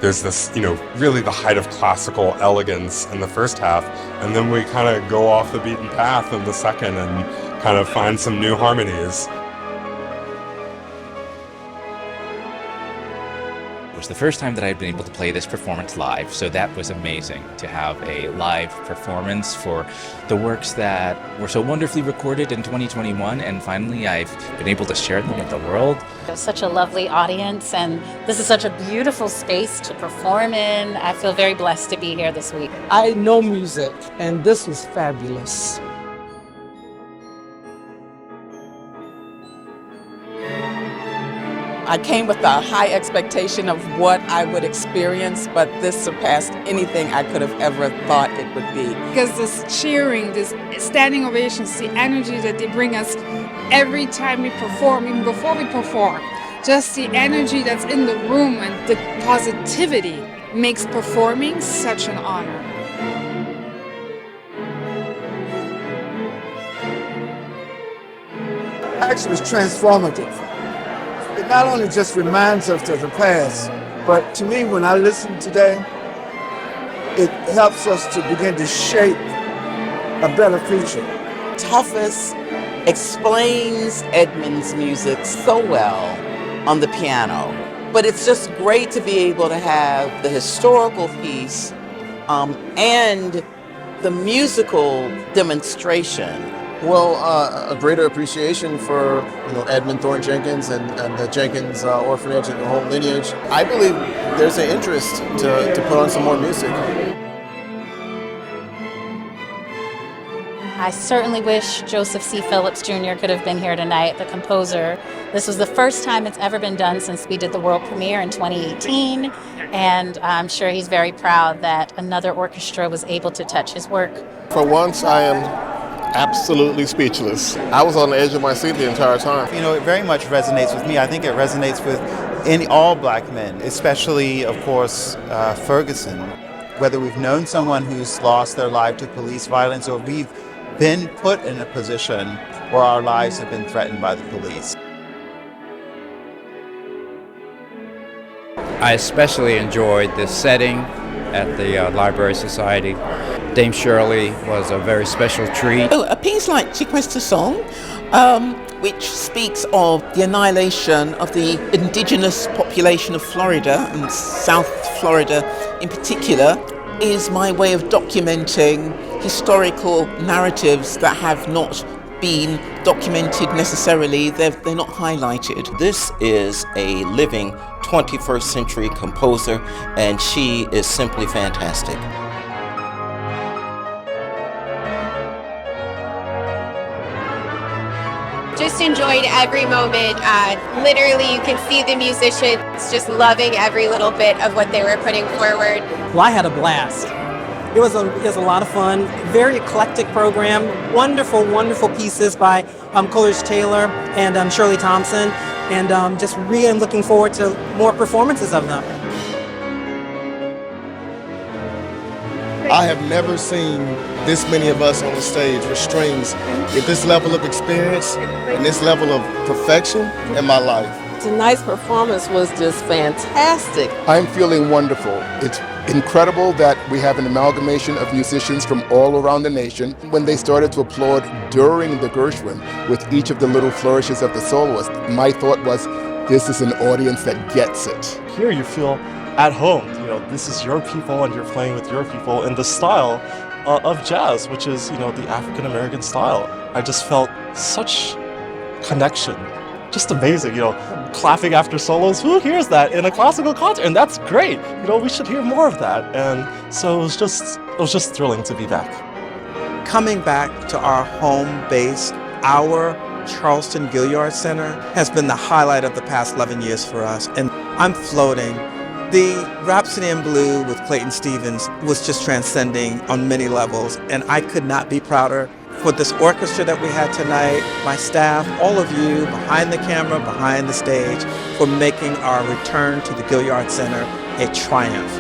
there's this, really the height of classical elegance in the first half, and then we kind of go off the beaten path in the second and kind of find some new harmonies. It was the first time that I'd been able to play this performance live, so that was amazing to have a live performance for the works that were so wonderfully recorded in 2021, and finally I've been able to share them with the world. It was such a lovely audience, and this is such a beautiful space to perform in. I feel very blessed to be here this week. I know music, and this was fabulous. I came with a high expectation of what I would experience, but this surpassed anything I could have ever thought it would be. Because this cheering, this standing ovations, the energy that they bring us every time we perform, even before we perform, just the energy that's in the room and the positivity makes performing such an honor. Actually, it was transformative. It not only just reminds us of the past, but to me, when I listen today, it helps us to begin to shape a better future. Toughest explains Edmund's music so well on the piano, but it's just great to be able to have the historical piece and the musical demonstration. Well, a greater appreciation for Edmund Thornton Jenkins and the Jenkins orphanage and the whole lineage. I believe there's an interest to put on some more music. I certainly wish Joseph C. Phillips Jr. could have been here tonight, the composer. This was the first time it's ever been done since we did the world premiere in 2018, and I'm sure he's very proud that another orchestra was able to touch his work. For once, I am absolutely speechless. I was on the edge of my seat the entire time. It very much resonates with me. I think it resonates with all black men, especially, of course, Ferguson. Whether we've known someone who's lost their life to police violence or we've been put in a position where our lives have been threatened by the police. I especially enjoyed the setting at the Library Society. Dame Shirley was a very special treat. A piece like Chiquesta Song, which speaks of the annihilation of the indigenous population of Florida, and South Florida in particular, is my way of documenting historical narratives that have not been documented necessarily. They're not highlighted. This is a living 21st century composer, and she is simply fantastic. Just enjoyed every moment. Literally, you can see the musicians just loving every little bit of what they were putting forward. Well, I had a blast. It was a lot of fun. Very eclectic program. Wonderful, wonderful pieces by Coleridge Taylor and Shirley Thompson. And just really looking forward to more performances of them. I have never seen this many of us on the stage with strings with this level of experience and this level of perfection in my life. Tonight's performance was just fantastic. I'm feeling wonderful. It's incredible that we have an amalgamation of musicians from all around the nation. When they started to applaud during the Gershwin with each of the little flourishes of the soloist, my thought was, this is an audience that gets it. Here you feel at home. This is your people and you're playing with your people in the style of jazz, which is, the African American style. I just felt such connection. Just amazing, clapping after solos. Who hears that in a classical concert? And that's great. We should hear more of that. And so it was just thrilling to be back. Coming back to our home base, our Charleston Gaillard Center has been the highlight of the past 11 years for us. And I'm floating. The Rhapsody in Blue with Clayton Stevens was just transcending on many levels. And I could not be prouder for this orchestra that we had tonight, my staff, all of you behind the camera, behind the stage, for making our return to the Gaillard Center a triumph.